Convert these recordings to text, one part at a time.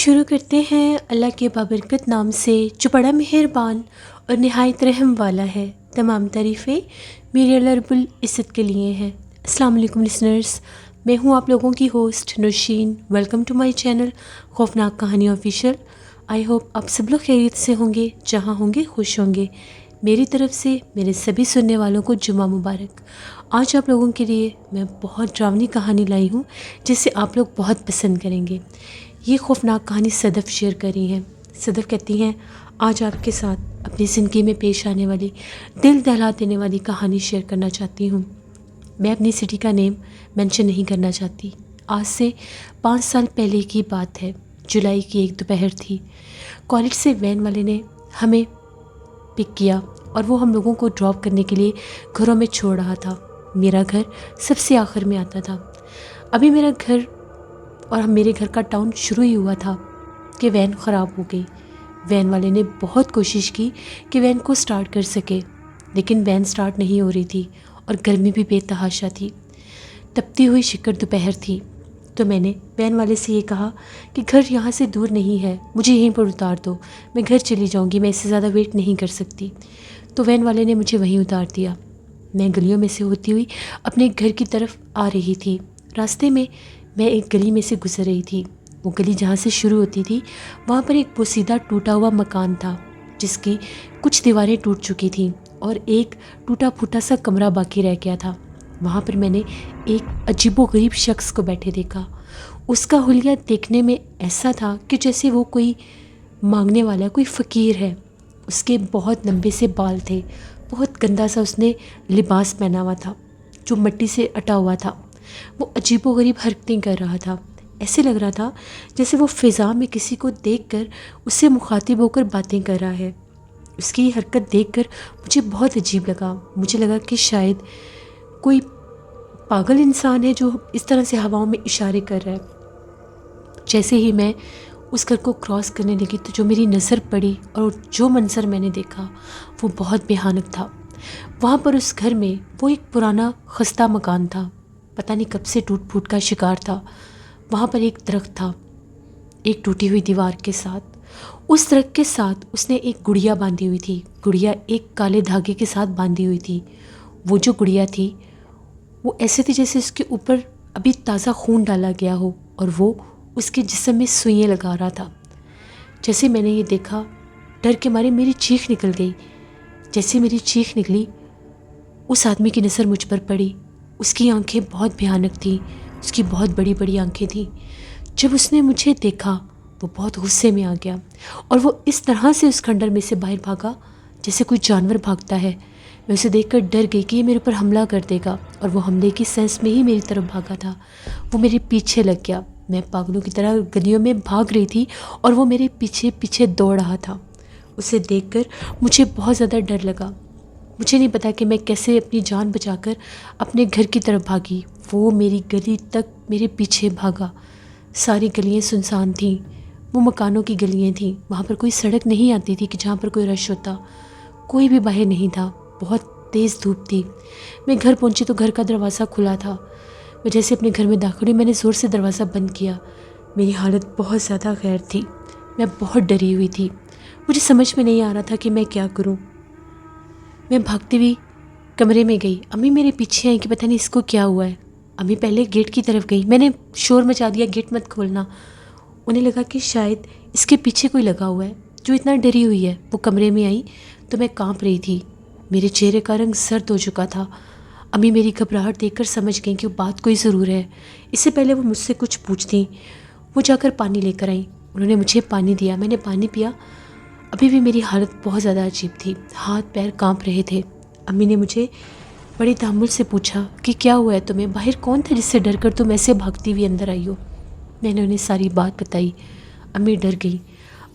شروع کرتے ہیں اللہ کے بابرکت نام سے جو بڑا مہربان اور نہایت رحم والا ہے۔ تمام تعریفیں میرے اللہ رب العزت کے لیے ہیں۔ السلام علیکم لسنرز، میں ہوں آپ لوگوں کی host Nausheen. Welcome to my channel Khofnak Kahani official. I hope آپ سب لوگ خیریت سے ہوں گے، جہاں ہوں گے خوش ہوں گے۔ میری طرف سے میرے سبھی سننے والوں کو جمعہ مبارک۔ آج آپ لوگوں کے لیے میں بہت ڈراؤنی کہانی لائی ہوں جسے آپ لوگ بہت پسند کریں گے۔ یہ خوفناک کہانی صدف شیئر کری ہے۔ صدف کہتی ہیں آج آپ کے ساتھ اپنی زندگی میں پیش آنے والی دل دہلا دینے والی کہانی شیئر کرنا چاہتی ہوں۔ میں اپنی سٹی کا نیم مینشن نہیں کرنا چاہتی۔ آج سے 5 سال پہلے کی بات ہے۔ جولائی کی ایک دوپہر تھی۔ کالج سے وین والے نے ہمیں پک کیا اور وہ ہم لوگوں کو ڈراپ کرنے کے لیے گھروں میں چھوڑ رہا تھا۔ میرا گھر سب سے آخر میں آتا تھا۔ ابھی میرا گھر اور میرے گھر کا ٹاؤن شروع ہی ہوا تھا کہ وین خراب ہو گئی۔ وین والے نے بہت کوشش کی کہ وین کو سٹارٹ کر سکے، لیکن وین سٹارٹ نہیں ہو رہی تھی اور گرمی بھی بے تحاشا تھی۔ تپتی ہوئی شکر دوپہر تھی تو میں نے وین والے سے یہ کہا کہ گھر یہاں سے دور نہیں ہے، مجھے یہیں پر اتار دو، میں گھر چلی جاؤں گی، میں اس سے زیادہ ویٹ نہیں کر سکتی۔ تو وین والے نے مجھے وہیں اتار دیا۔ میں گلیوں میں سے ہوتی ہوئی اپنے گھر کی طرف آ رہی تھی۔ راستے میں ایک گلی میں سے گزر رہی تھی۔ وہ گلی جہاں سے شروع ہوتی تھی وہاں پر ایک بوسیدہ ٹوٹا ہوا مکان تھا جس کی کچھ دیواریں ٹوٹ چکی تھیں اور ایک ٹوٹا پھوٹا سا کمرہ باقی رہ گیا تھا۔ وہاں پر میں نے ایک عجیب و غریب شخص کو بیٹھے دیکھا۔ اس کا حلیہ دیکھنے میں ایسا تھا کہ جیسے وہ کوئی مانگنے والا، کوئی فقیر ہے۔ اس کے بہت لمبے سے بال تھے، بہت گندا سا اس نے لباس پہنا ہوا تھا جو مٹی سے اٹا ہوا تھا۔ وہ عجیب و غریب حرکتیں کر رہا تھا۔ ایسے لگ رہا تھا جیسے وہ فضا میں کسی کو دیکھ کر اس سے مخاطب ہو کر باتیں کر رہا ہے۔ اس کی حرکت دیکھ کر مجھے بہت عجیب لگا۔ مجھے لگا کہ شاید کوئی پاگل انسان ہے جو اس طرح سے ہواؤں میں اشارے کر رہا ہے۔ جیسے ہی میں اس گھر کو کراس کرنے لگی تو جو میری نظر پڑی اور جو منظر میں نے دیکھا وہ بہت بھیانک تھا۔ وہاں پر اس گھر میں وہ ایک پرانا خستہ مکان تھا، پتہ نہیں کب سے ٹوٹ پھوٹ کا شکار تھا۔ وہاں پر ایک درخت تھا ایک ٹوٹی ہوئی دیوار کے ساتھ۔ اس درخت کے ساتھ اس نے ایک گڑیا باندھی ہوئی تھی۔ گڑیا ایک کالے دھاگے کے ساتھ باندھی ہوئی تھی۔ وہ جو گڑیا تھی وہ ایسے تھی جیسے اس کے اوپر ابھی تازہ خون ڈالا گیا ہو اور وہ اس کے جسم میں سوئیاں لگا رہا تھا۔ جیسے میں نے یہ دیکھا ڈر کے مارے میری چیخ نکل گئی۔ جیسے میری چیخ نکلی اس آدمی کی نظر مجھ پر پڑی۔ اس کی آنکھیں بہت بھیانک تھیں، اس کی بہت بڑی بڑی آنکھیں تھیں۔ جب اس نے مجھے دیکھا وہ بہت غصے میں آ گیا اور وہ اس طرح سے اس کھنڈر میں سے باہر بھاگا جیسے کوئی جانور بھاگتا ہے۔ میں اسے دیکھ کر ڈر گئی کہ یہ میرے اوپر حملہ کر دے گا، اور وہ حملے کی سینس میں ہی میری طرف بھاگا تھا۔ وہ میرے پیچھے لگ گیا۔ میں پاگلوں کی طرح گلیوں میں بھاگ رہی تھی اور وہ میرے پیچھے پیچھے دوڑ رہا تھا۔ اسے دیکھ کر مجھے بہت زیادہ ڈر لگا۔ مجھے نہیں پتا کہ میں کیسے اپنی جان بچا کر اپنے گھر کی طرف بھاگی۔ وہ میری گلی تک میرے پیچھے بھاگا۔ ساری گلیاں سنسان تھیں، وہ مکانوں کی گلیاں تھیں۔ وہاں پر کوئی سڑک نہیں آتی تھی کہ جہاں پر کوئی رش ہوتا۔ کوئی بھی باہر نہیں تھا، بہت تیز دھوپ تھی۔ میں گھر پہنچی تو گھر کا دروازہ کھلا تھا۔ میں جیسے اپنے گھر میں داخل ہوئی میں نے زور سے دروازہ بند کیا۔ میری حالت بہت زیادہ غیر تھی، میں بہت ڈری ہوئی تھی۔ مجھے سمجھ میں نہیں آ رہا تھا کہ میں کیا کروں۔ میں بھاگتی ہوئی کمرے میں گئی۔ امی میرے پیچھے آئیں کہ پتہ نہیں اس کو کیا ہوا ہے۔ امی پہلے گیٹ کی طرف گئی، میں نے شور مچا دیا گیٹ مت کھولنا۔ انہیں لگا کہ شاید اس کے پیچھے کوئی لگا ہوا ہے جو اتنا ڈری ہوئی ہے۔ وہ کمرے میں آئی تو میں کانپ رہی تھی، میرے چہرے کا رنگ زرد ہو چکا تھا۔ امی میری گھبراہٹ دیکھ کر سمجھ گئیں کہ وہ بات کوئی ضرور ہے۔ اس سے پہلے وہ مجھ سے کچھ پوچھتیں، وہ جا کر پانی لے کر آئیں۔ انہوں نے مجھے پانی دیا، میں نے پانی پیا۔ ابھی بھی میری حالت بہت زیادہ عجیب تھی، ہاتھ پیر کانپ رہے تھے۔ امی نے مجھے بڑی تحمل سے پوچھا کہ کیا ہوا ہے تمہیں، باہر کون تھا جس سے ڈر کر تم ایسے بھاگتی ہوئی اندر آئی ہو؟ میں نے انہیں ساری بات بتائی۔ امی ڈر گئی۔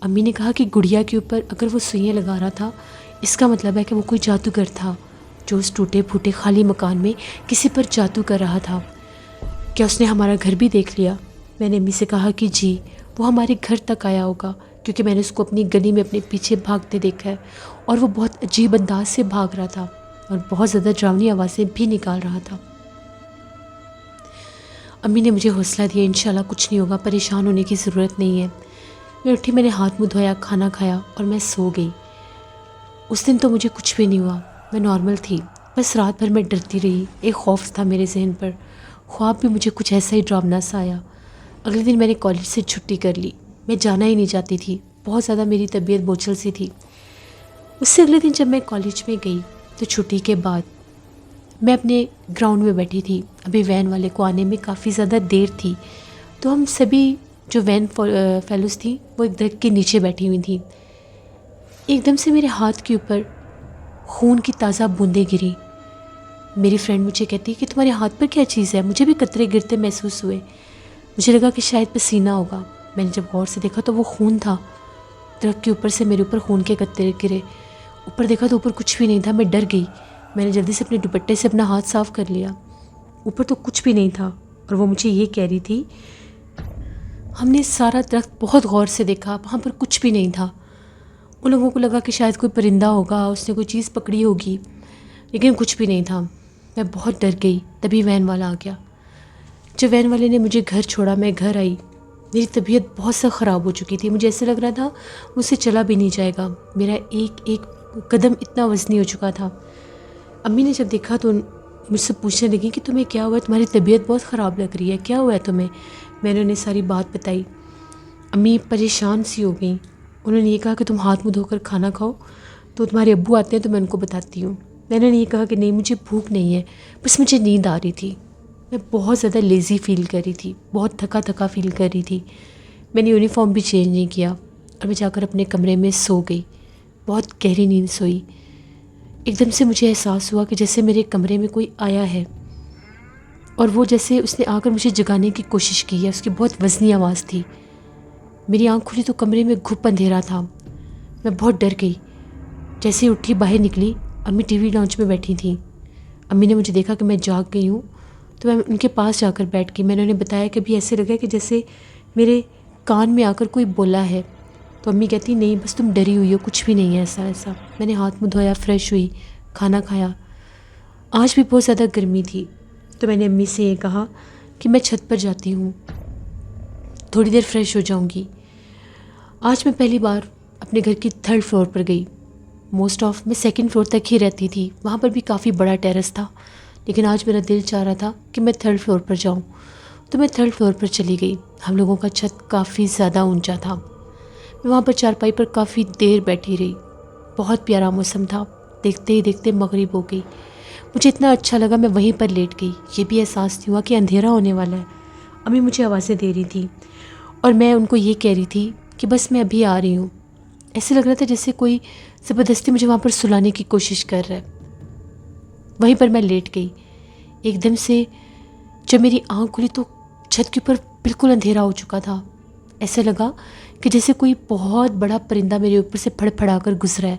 امی نے کہا کہ گڑیا کے اوپر اگر وہ سوئیاں لگا رہا تھا اس کا مطلب ہے کہ وہ کوئی جادوگر تھا جو اس ٹوٹے پھوٹے خالی مکان میں کسی پر جادو کر رہا تھا۔ کیا اس نے ہمارا گھر بھی دیکھ لیا؟ میں نے امی سے کہا کہ جی، وہ ہمارے گھر تک آیا ہوگا کیونکہ میں نے اس کو اپنی گلی میں اپنے پیچھے بھاگتے دیکھا ہے، اور وہ بہت عجیب انداز سے بھاگ رہا تھا اور بہت زیادہ ڈراؤنی آوازیں بھی نکال رہا تھا۔ امی نے مجھے حوصلہ دیا، انشاءاللہ کچھ نہیں ہوگا، پریشان ہونے کی ضرورت نہیں ہے۔ میں اٹھی، میں نے ہاتھ منہ دھویا، کھانا کھایا اور میں سو گئی۔ اس دن تو مجھے کچھ بھی نہیں ہوا، میں نارمل تھی، بس رات بھر میں ڈرتی رہی، ایک خوف تھا میرے ذہن پر، خواب بھی مجھے کچھ ایسا ہی ڈراؤنا سا آیا۔ اگلے دن میں نے کالج سے چھٹی کر لی، میں جانا ہی نہیں چاہتی تھی، بہت زیادہ میری طبیعت بوجھل سی تھی۔ اس سے اگلے دن جب میں کالج میں گئی تو چھٹی کے بعد میں اپنے گراؤنڈ میں بیٹھی تھی، ابھی وین والے کو آنے میں کافی زیادہ دیر تھی، تو ہم سبھی جو وین فیلوز تھیں وہ ایک درخت کے نیچے بیٹھی ہوئی تھیں۔ ایک دم سے میرے ہاتھ کے اوپر خون کی تازہ بوندیں گری۔ میری فرینڈ مجھے کہتی کہ تمہارے ہاتھ پر کیا چیز ہے؟ مجھے بھی قطرے گرتے محسوس ہوئے، مجھے لگا کہ شاید پسینہ ہوگا۔ میں نے جب غور سے دیکھا تو وہ خون تھا، درخت کے اوپر سے میرے اوپر خون کے قطرے گرے۔ اوپر دیکھا تو اوپر کچھ بھی نہیں تھا، میں ڈر گئی، میں نے جلدی سے اپنے دوپٹے سے اپنا ہاتھ صاف کر لیا۔ اوپر تو کچھ بھی نہیں تھا، اور وہ مجھے یہ کہہ رہی تھی ہم نے سارا درخت بہت غور سے دیکھا، وہاں پر کچھ بھی نہیں تھا۔ ان لوگوں کو لگا کہ شاید کوئی پرندہ ہوگا، اس نے کوئی چیز پکڑی ہوگی، لیکن کچھ بھی نہیں تھا۔ میں بہت ڈر گئی، تبھی وین والا آ گیا۔ جب وین والے نے مجھے گھر چھوڑا، میں گھر آئی، میری طبیعت بہت سا خراب ہو چکی تھی، مجھے ایسا لگ رہا تھا مجھ سے چلا بھی نہیں جائے گا، میرا ایک ایک قدم اتنا وزنی ہو چکا تھا۔ امی نے جب دیکھا تو مجھ سے پوچھنے لگی کہ تمہیں کیا ہوا ہے؟ تمہاری طبیعت بہت خراب لگ رہی ہے، کیا ہوا ہے تمہیں؟ میں نے انہیں ساری بات بتائی۔ امی پریشان سی ہو گئیں، انہوں نے یہ کہا کہ تم ہاتھ منہ دھو کر کھانا کھاؤ، تو تمہارے ابو آتے ہیں تو میں ان کو بتاتی ہوں۔ میں نے یہ کہا کہ نہیں، مجھے بھوک نہیں ہے، بس مجھے نیند آ رہی تھی، میں بہت زیادہ لیزی فیل کر رہی تھی، بہت تھکا تھکا فیل کر رہی تھی۔ میں نے یونیفارم بھی چینج نہیں کیا اور میں جا کر اپنے کمرے میں سو گئی، بہت گہری نیند سوئی۔ ایک دم سے مجھے احساس ہوا کہ جیسے میرے کمرے میں کوئی آیا ہے، اور وہ جیسے اس نے آ کر مجھے جگانے کی کوشش کی ہے، اس کی بہت وزنی آواز تھی۔ میری آنکھ کھلی تو کمرے میں گھپ اندھیرا تھا، میں بہت ڈر گئی۔ جیسے ہی اٹھی باہر نکلی، امی ٹی وی لاؤنج میں بیٹھی تھیں۔ امی نے مجھے دیکھا کہ میں جاگ گئی ہوں تو میں ان کے پاس جا کر بیٹھ گئی۔ میں نے انہیں بتایا کہ ابھی ایسے لگا کہ جیسے میرے کان میں آ کر کوئی بولا ہے، تو امی کہتی نہیں بس تم ڈری ہوئی ہو، کچھ بھی نہیں ہے ایسا۔ میں نے ہاتھ منہ دھویا، فریش ہوئی، کھانا کھایا۔ آج بھی بہت زیادہ گرمی تھی، تو میں نے امی سے یہ کہا کہ میں چھت پر جاتی ہوں، تھوڑی دیر فریش ہو جاؤں گی۔ آج میں پہلی بار اپنے گھر کی 3rd فلور پر گئی۔ موسٹ آف میں 2nd فلور تک ہی رہتی تھی، وہاں پر بھی کافی بڑا ٹیرس تھا، لیکن آج میرا دل چاہ رہا تھا کہ میں 3rd فلور پر جاؤں، تو میں 3rd فلور پر چلی گئی۔ ہم لوگوں کا چھت کافی زیادہ اونچا تھا، میں وہاں پر چارپائی پر کافی دیر بیٹھی رہی، بہت پیارا موسم تھا۔ دیکھتے ہی دیکھتے مغرب ہو گئی، مجھے اتنا اچھا لگا میں وہیں پر لیٹ گئی۔ یہ بھی احساس نہیں ہوا کہ اندھیرا ہونے والا ہے۔ امی مجھے آوازیں دے رہی تھیں اور میں ان کو یہ کہہ رہی تھی کہ بس میں ابھی آ رہی ہوں۔ ایسے لگ رہا تھا جیسے کوئی زبردستی مجھے وہاں پر سلانے کی کوشش کر رہا ہے۔ وہیں پر میں لیٹ گئی۔ ایک دم سے جب میری آنکھ کھلی تو چھت کے اوپر بالکل اندھیرا ہو چکا تھا، ایسا لگا کہ جیسے کوئی بہت بڑا پرندہ میرے اوپر سے پھڑ پھڑا کر گزرا ہے۔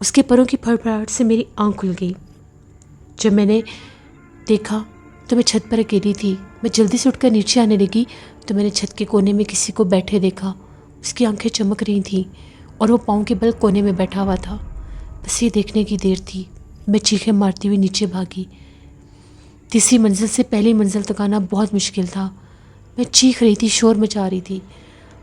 اس کے پروں کی پھڑ پھڑاہٹ سے میری آنکھ کھل گئی۔ جب میں نے دیکھا تو میں چھت پر اکیلی تھی، میں جلدی سے اٹھ کر نیچے آنے لگی تو میں نے چھت کے کونے میں کسی کو بیٹھے دیکھا، اس کی آنکھیں چمک رہی تھیں اور وہ پاؤں کے بل کونے میں بیٹھا ہوا تھا۔ بس یہ دیکھنے کی دیر تھی، میں چیخیں مارتی ہوئی نیچے بھاگی۔ 3ری منزل سے پہلی منزل تک آنا بہت مشکل تھا، میں چیخ رہی تھی، شور مچا رہی تھی۔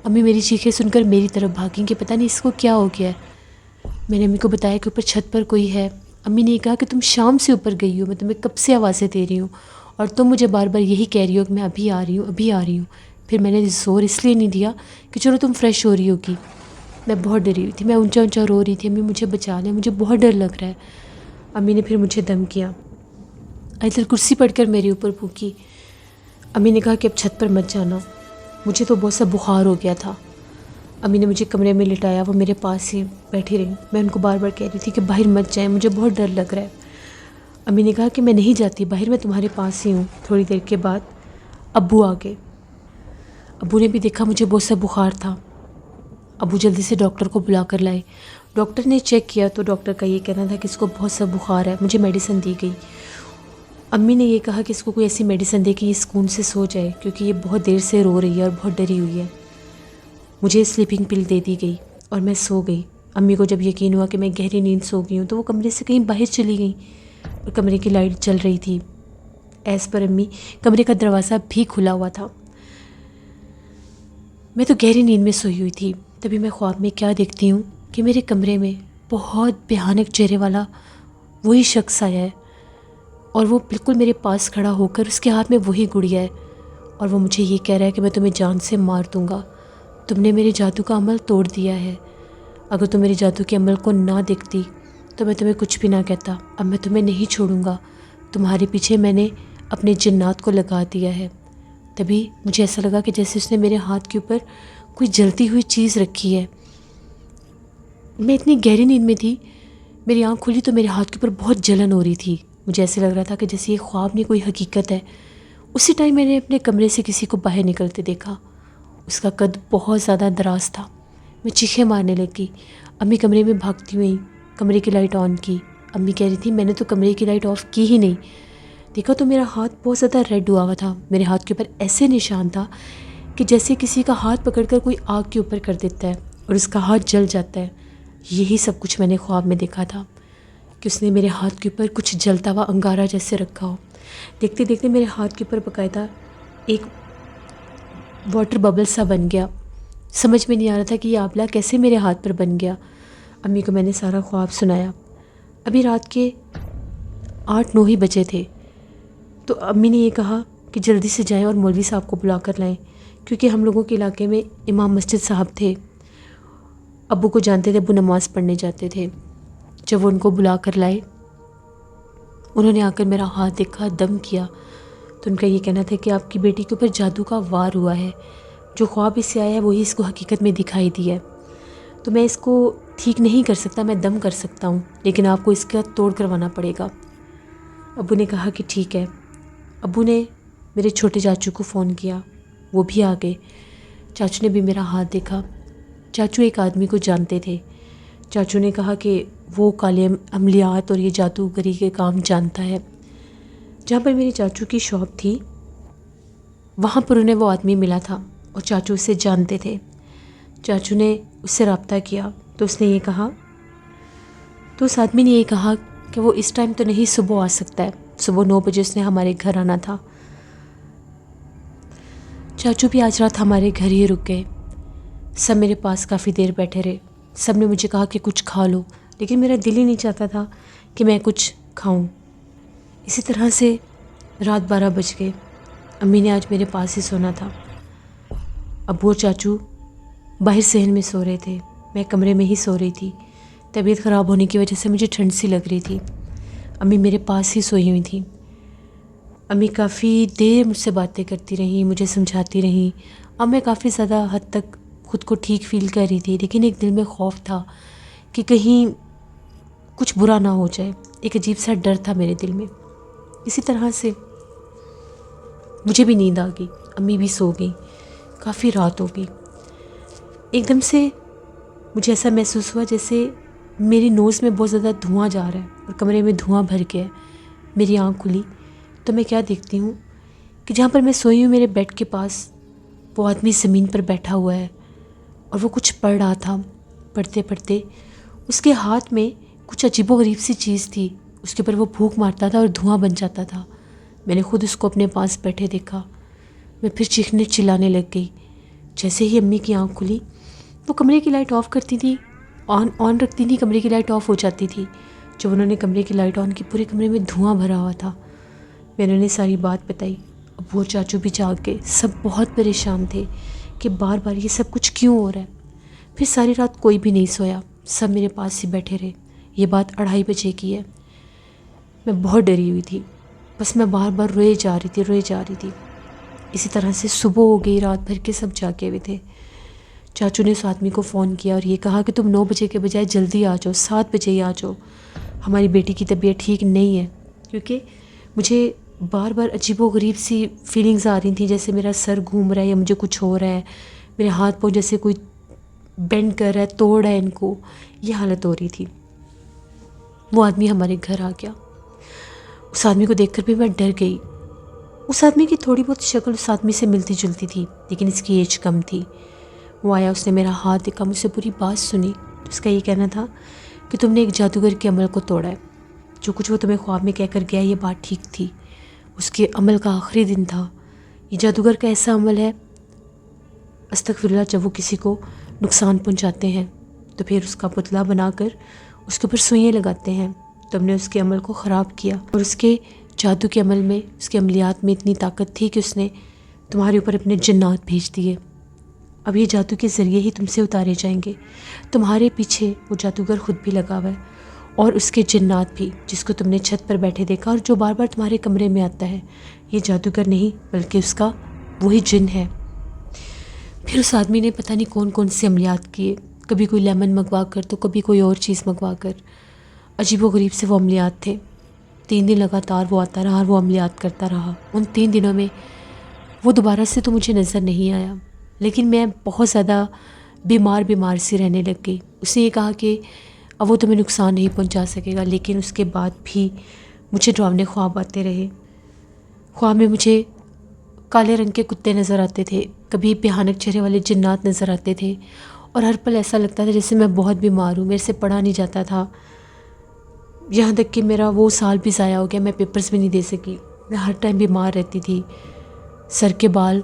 امی میری چیخیں سن کر میری طرف بھاگیں کہ پتہ نہیں اس کو کیا ہو گیا ہے۔ میں نے امی کو بتایا کہ اوپر چھت پر کوئی ہے۔ امی نے کہا کہ تم شام سے اوپر گئی ہو، میں تمہیں کب سے آوازیں دے رہی ہوں اور تم مجھے بار بار یہی کہہ رہی ہو کہ میں ابھی آ رہی ہوں، ابھی آ رہی ہوں۔ پھر میں نے زور اس لیے نہیں دیا کہ چلو تم فریش ہو رہی ہوگی، میں بہت ڈری ہوئی تھی، میں اونچا اونچا رو رہی تھی، امی مجھے بچا لیں، مجھے بہت ڈر لگ رہا ہے۔ امی نے پھر مجھے دم کیا، آیت الکرسی پڑھ کر میرے اوپر پھونکی۔ امی نے کہا کہ اب چھت پر مت جانا، مجھے تو بہت سا بخار ہو گیا تھا۔ امی نے مجھے کمرے میں لٹایا، وہ میرے پاس ہی بیٹھی رہی۔ میں ان کو بار بار کہہ رہی تھی کہ باہر مت جائیں، مجھے بہت ڈر لگ رہا ہے۔ امی نے کہا کہ میں نہیں جاتی باہر، میں تمہارے پاس ہی ہوں۔ تھوڑی دیر کے بعد ابو آ گئے۔ ابو نے بھی دیکھا مجھے بہت سا بخار تھا، ابو جلدی سے ڈاکٹر کو بلا کر لائے۔ ڈاکٹر نے چیک کیا تو ڈاکٹر کا یہ کہنا تھا کہ اس کو بہت سا بخار ہے، مجھے میڈیسن دی گئی۔ امی نے یہ کہا کہ اس کو کوئی ایسی میڈیسن دے کہ یہ سکون سے سو جائے، کیونکہ یہ بہت دیر سے رو رہی ہے اور بہت ڈری ہوئی ہے۔ مجھے سلیپنگ پل دے دی گئی اور میں سو گئی۔ امی کو جب یقین ہوا کہ میں گہری نیند سو گئی ہوں تو وہ کمرے سے کہیں باہر چلی گئیں اور کمرے کی لائٹ جل رہی تھی۔ ایز پر امی کمرے کا دروازہ بھی کھلا ہوا تھا۔ میں تو گہری نیند میں سوئی ہوئی تھی، تبھی میں خواب میں کیا دیکھتی ہوں کہ میرے کمرے میں بہت بھیانک چہرے والا وہی شخص آیا ہے، اور وہ بالکل میرے پاس کھڑا ہو کر اس کے ہاتھ میں وہی گڑیا ہے، اور وہ مجھے یہ کہہ رہا ہے کہ میں تمہیں جان سے مار دوں گا، تم نے میرے جادو کا عمل توڑ دیا ہے، اگر تم میرے جادو کے عمل کو نہ دیکھتی تو میں تمہیں کچھ بھی نہ کہتا، اب میں تمہیں نہیں چھوڑوں گا، تمہارے پیچھے میں نے اپنے جنات کو لگا دیا ہے۔ تبھی مجھے ایسا لگا کہ جیسے اس نے میرے ہاتھ کے اوپر کوئی جلتی ہوئی چیز رکھی ہے۔ میں اتنی گہری نیند میں تھی، میری آنکھ کھلی تو میرے ہاتھ کے اوپر بہت جلن ہو رہی تھی، مجھے ایسے لگ رہا تھا کہ جیسے یہ خواب نہیں کوئی حقیقت ہے۔ اسی ٹائم میں نے اپنے کمرے سے کسی کو باہر نکلتے دیکھا، اس کا قد بہت زیادہ دراز تھا، میں چیخیں مارنے لگی، امی کمرے میں بھاگتی ہوئی کمرے کی لائٹ آن کی، امی کہہ رہی تھی میں نے تو کمرے کی لائٹ آف کی ہی نہیں، دیکھا تو میرا ہاتھ بہت زیادہ ریڈ ہوا ہوا تھا، میرے ہاتھ کے اوپر ایسے نشان تھا کہ جیسے کسی کا ہاتھ پکڑ کر کوئی آگ کے اوپر کر دیتا ہے اور اس کا ہاتھ جل جاتا ہے۔ یہی سب کچھ میں نے خواب میں دیکھا تھا کہ اس نے میرے ہاتھ کے اوپر کچھ جلتا ہوا انگارہ جیسے رکھا ہو۔ دیکھتے دیکھتے میرے ہاتھ کے اوپر باقاعدہ ایک واٹر ببل سا بن گیا، سمجھ میں نہیں آ رہا تھا کہ یہ آبلہ کیسے میرے ہاتھ پر بن گیا۔ امی کو میں نے سارا خواب سنایا، ابھی رات کے 8-9 ہی بجے تھے، تو امی نے یہ کہا کہ جلدی سے جائیں اور مولوی صاحب کو بلا کر لائیں، کیونکہ ہم لوگوں کے علاقے میں امام مسجد صاحب تھے، ابو کو جانتے تھے، ابو نماز پڑھنے جاتے تھے۔ جب وہ ان کو بلا کر لائے، انہوں نے آ کر میرا ہاتھ دیکھا، دم کیا، تو ان کا یہ کہنا تھا کہ آپ کی بیٹی کے اوپر جادو کا وار ہوا ہے، جو خواب اس سے آیا ہے وہی اس کو حقیقت میں دکھائی دی ہے، تو میں اس کو ٹھیک نہیں کر سکتا، میں دم کر سکتا ہوں، لیکن آپ کو اس کا توڑ کروانا پڑے گا۔ ابو نے کہا کہ ٹھیک ہے۔ ابو نے میرے چھوٹے چاچو کو فون کیا، وہ بھی آ گئے، چاچو نے بھی میرا ہاتھ دیکھا، چاچو ایک آدمی کو جانتے تھے، چاچو نے کہا کہ وہ کالے عملیات اور یہ جادوگری کے کام جانتا ہے۔ جہاں پر میری چاچو کی شاپ تھی وہاں پر انہیں وہ آدمی ملا تھا اور چاچو اسے جانتے تھے، چاچو نے اس سے رابطہ کیا تو اس نے یہ کہا، تو اس آدمی نے یہ کہا کہ وہ اس ٹائم تو نہیں، صبح آ سکتا ہے، صبح 9 بجے اس نے ہمارے گھر آنا تھا۔ چاچو بھی آج رات ہمارے گھر ہی رک گئے، سب میرے پاس کافی دیر بیٹھے رہے، سب نے مجھے کہا کہ کچھ کھا لو، لیکن میرا دل ہی نہیں چاہتا تھا کہ میں کچھ کھاؤں۔ اسی طرح سے رات 12 بج گئے، امی نے آج میرے پاس ہی سونا تھا، ابو اور چاچو باہر صحن میں سو رہے تھے، میں کمرے میں ہی سو رہی تھی، طبیعت خراب ہونے کی وجہ سے مجھے ٹھنڈ سی لگ رہی تھی، امی میرے پاس ہی سوئی ہوئی تھیں۔ امی کافی دیر مجھ سے باتیں کرتی رہیں، مجھے سمجھاتی رہیں، اب میں کافی زیادہ حد تک خود کو ٹھیک فیل کر رہی تھی، لیکن ایک دل میں خوف تھا کہ کہیں کچھ برا نہ ہو جائے، ایک عجیب سا ڈر تھا میرے دل میں۔ اسی طرح سے مجھے بھی نیند آ گئی، امی بھی سو گئی، کافی رات ہو گئی۔ ایک دم سے مجھے ایسا محسوس ہوا جیسے میری نوز میں بہت زیادہ دھواں جا رہا ہے اور کمرے میں دھواں بھر گیا ہے۔ میری آنکھ کھلی تو میں کیا دیکھتی ہوں کہ جہاں پر میں سوئی ہوں میرے بیڈ کے پاس وہ آدمی زمین پر بیٹھا ہوا ہے اور وہ کچھ پڑھ رہا تھا، پڑھتے پڑھتے اس کے ہاتھ میں کچھ عجیب و غریب سی چیز تھی، اس کے اوپر وہ پھونک مارتا تھا اور دھواں بن جاتا تھا۔ میں نے خود اس کو اپنے پاس بیٹھے دیکھا، میں پھر چیخنے چلانے لگ گئی۔ جیسے ہی امی کی آنکھ کھلی، وہ کمرے کی لائٹ آف کرتی تھی، آن رکھتی تھی، کمرے کی لائٹ آف ہو جاتی تھی۔ جب انہوں نے کمرے کی لائٹ آن کی، پورے کمرے میں دھواں بھرا ہوا تھا۔ میں نے انہیں ساری بات بتائی، ابو اور چاچو بھی جاگ گئے، سب بہت پریشان تھے کہ بار بار یہ سب کچھ کیوں ہو رہا ہے۔ پھر ساری رات کوئی بھی نہیں سویا، سب میرے پاس ہی بیٹھے رہے۔ یہ بات 2:30 بجے کی ہے، میں بہت ڈری ہوئی تھی، بس میں بار بار روئے جا رہی تھی۔ اسی طرح سے صبح ہو گئی، رات بھر کے سب جاگے ہوئے تھے۔ چاچو نے اس آدمی کو فون کیا اور یہ کہا کہ تم 9 بجے کے بجائے جلدی آ جاؤ، 7 بجے ہی آ جاؤ، ہماری بیٹی کی طبیعت ٹھیک نہیں ہے، کیونکہ مجھے بار بار عجیب و غریب سی فیلنگز آ رہی تھیں، جیسے میرا سر گھوم رہا ہے یا مجھے کچھ ہو رہا ہے، میرے ہاتھ پاؤں جیسے کوئی بینڈ کر رہا ہے، توڑ رہا ہے ان کو، یہ حالت ہو رہی تھی۔ وہ آدمی ہمارے گھر آ گیا، اس آدمی کو دیکھ کر بھی میں ڈر گئی۔ اس آدمی کی تھوڑی بہت شکل اس آدمی سے ملتی جلتی تھی، لیکن اس کی ایج کم تھی۔ وہ آیا، اس نے میرا ہاتھ دیکھا، مجھ سے پوری بات سنی، تو اس کا یہ کہنا تھا کہ تم نے ایک جادوگر کے عمل کو توڑا ہے، جو کچھ وہ تمہیں خواب میں کہہ کر گیا یہ بات ٹھیک تھی، اس کے عمل کا آخری دن تھا۔ یہ جادوگر کا ایسا عمل ہے، استغفراللہ جب وہ کسی کو نقصان پہنچاتے ہیں تو پھر اس کا پتلا بنا کر اس کے اوپر سوئیاں لگاتے ہیں. تو ہم نے اس کے عمل کو خراب کیا اور اس کے جادو کے عمل میں، اس کے عملیات میں اتنی طاقت تھی کہ اس نے تمہارے اوپر اپنے جنات بھیج دیے. اب یہ جادو کے ذریعے ہی تم سے اتارے جائیں گے. تمہارے پیچھے وہ جادوگر خود بھی لگا ہوا ہے اور اس کے جنات بھی، جس کو تم نے چھت پر بیٹھے دیکھا اور جو بار بار تمہارے کمرے میں آتا ہے. یہ جادوگر نہیں بلکہ اس کا وہی جن ہے. پھر اس آدمی نے پتہ نہیں کون کون سے عملیات کیے، کبھی کوئی لیمن منگوا کر تو کبھی کوئی اور چیز منگوا کر. عجیب و غریب سے وہ عملیات تھے. 3 دن لگاتار وہ آتا رہا اور وہ عملیات کرتا رہا. ان 3 دنوں میں وہ دوبارہ سے تو مجھے نظر نہیں آیا، لیکن میں بہت زیادہ بیمار سی رہنے لگ گئی. اس نے یہ کہا کہ اب وہ تمہیں نقصان نہیں پہنچا سکے گا، لیکن اس کے بعد بھی مجھے ڈراونے خواب آتے رہے. خواب میں مجھے کالے رنگ کے کتے نظر آتے تھے، کبھی بھیانک چہرے والے جنات نظر آتے تھے، اور ہر پل ایسا لگتا تھا جیسے میں بہت بیمار ہوں، میرے سے پڑھا نہیں جاتا تھا. یہاں تک کہ میرا وہ سال بھی ضائع ہو گیا، میں پیپرز بھی نہیں دے سکی. میں ہر ٹائم بیمار رہتی تھی. سر کے بال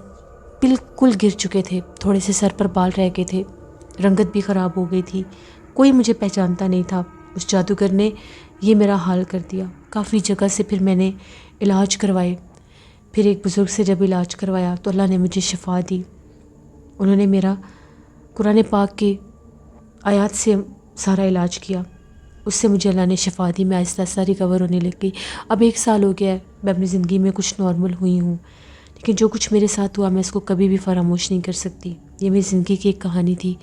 بالکل گر چکے تھے، تھوڑے سے سر پر بال رہ گئے تھے، رنگت بھی خراب ہو گئی تھی، کوئی مجھے پہچانتا نہیں تھا. اس جادوگر نے یہ میرا حال کر دیا. کافی جگہ سے پھر میں نے علاج کروائے. پھر ایک بزرگ سے جب علاج کروایا تو اللہ نے مجھے شفا دی. انہوں نے میرا قرآن پاک کی آیات سے سارا علاج کیا. اس سے مجھے اللہ نے شفا دی. میں آہستہ آہستہ ریکور ہونے لگ گئی. اب 1 سال ہو گیا ہے، میں اپنی زندگی میں کچھ نارمل ہوئی ہوں، لیکن جو کچھ میرے ساتھ ہوا میں اس کو کبھی بھی فراموش نہیں کر سکتی. یہ میری زندگی کی ایک کہانی تھی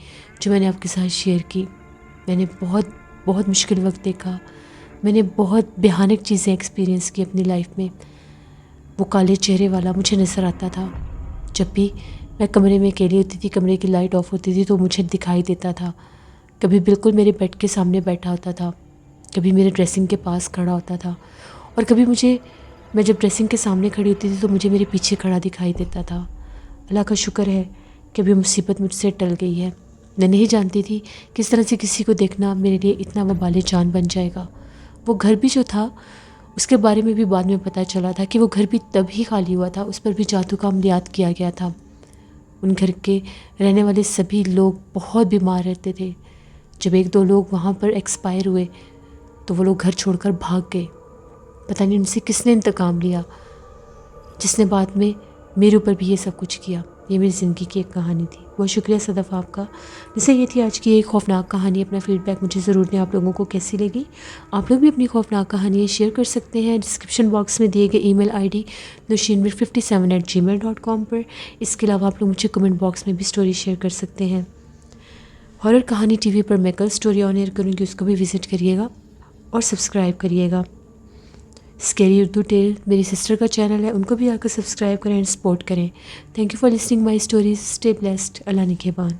جو میں نے آپ کے ساتھ شیئر کی. میں نے بہت مشکل وقت دیکھا، میں نے بہت بھیانک چیزیں ایکسپیرینس کی اپنی لائف میں. وہ کالے چہرے والا مجھے نظر آتا تھا. جب بھی میں کمرے میں اکیلی ہوتی تھی، کمرے کی لائٹ آف ہوتی تھی تو مجھے دکھائی دیتا تھا. کبھی بالکل میرے بیڈ کے سامنے بیٹھا ہوتا تھا، کبھی میرے ڈریسنگ کے پاس کھڑا ہوتا تھا، اور کبھی میں جب ڈریسنگ کے سامنے کھڑی ہوتی تھی تو مجھے میرے پیچھے کھڑا دکھائی دیتا تھا. اللہ کا شکر ہے کہ ابھی مصیبت مجھ سے ٹل گئی ہے. میں نہیں جانتی تھی کس طرح سے کسی کو دیکھنا میرے لیے اتنا وبال جان بن جائے گا. وہ گھر بھی جو تھا اس کے بارے میں بھی بعد میں پتہ چلا تھا کہ وہ گھر بھی تب ہی خالی ہوا تھا، اس پر بھی جادو کا عملیات کیا گیا تھا. ان گھر کے رہنے والے سبھی لوگ بہت بیمار رہتے تھے. جب 1-2 لوگ وہاں پر ایکسپائر ہوئے تو وہ لوگ گھر چھوڑ کر بھاگ گئے. پتہ نہیں ان سے کس نے انتقام لیا، جس نے بعد میں میرے اوپر بھی یہ سب کچھ کیا. یہ میری زندگی کی ایک کہانی تھی. بہت شکریہ صدف آپ کا. جیسے یہ تھی آج کی ایک خوفناک کہانی. اپنا فیڈ بیک مجھے ضرور دیں آپ لوگوں کو کیسی لگی. آپ لوگ بھی اپنی خوفناک کہانیاں شیئر کر سکتے ہیں ڈسکرپشن باکس میں دیے گئے ای میل ID nushinmir57@gmail.com پر. اس کے علاوہ آپ لوگ مجھے کمنٹ باکس میں بھی سٹوری شیئر کر سکتے ہیں. ہارر کہانی TV پر میں کل سٹوری آن ایئر کروں گی، اس کو بھی وزٹ کریے گا اور سبسکرائب کریے گا. اسکیری اردو ٹیل میری سسٹر کا چینل ہے، ان کو بھی آ کر سبسکرائب کریں اینڈ سپورٹ کریں. Thank you for listening my stories. Stay blessed. Allah نگہبان.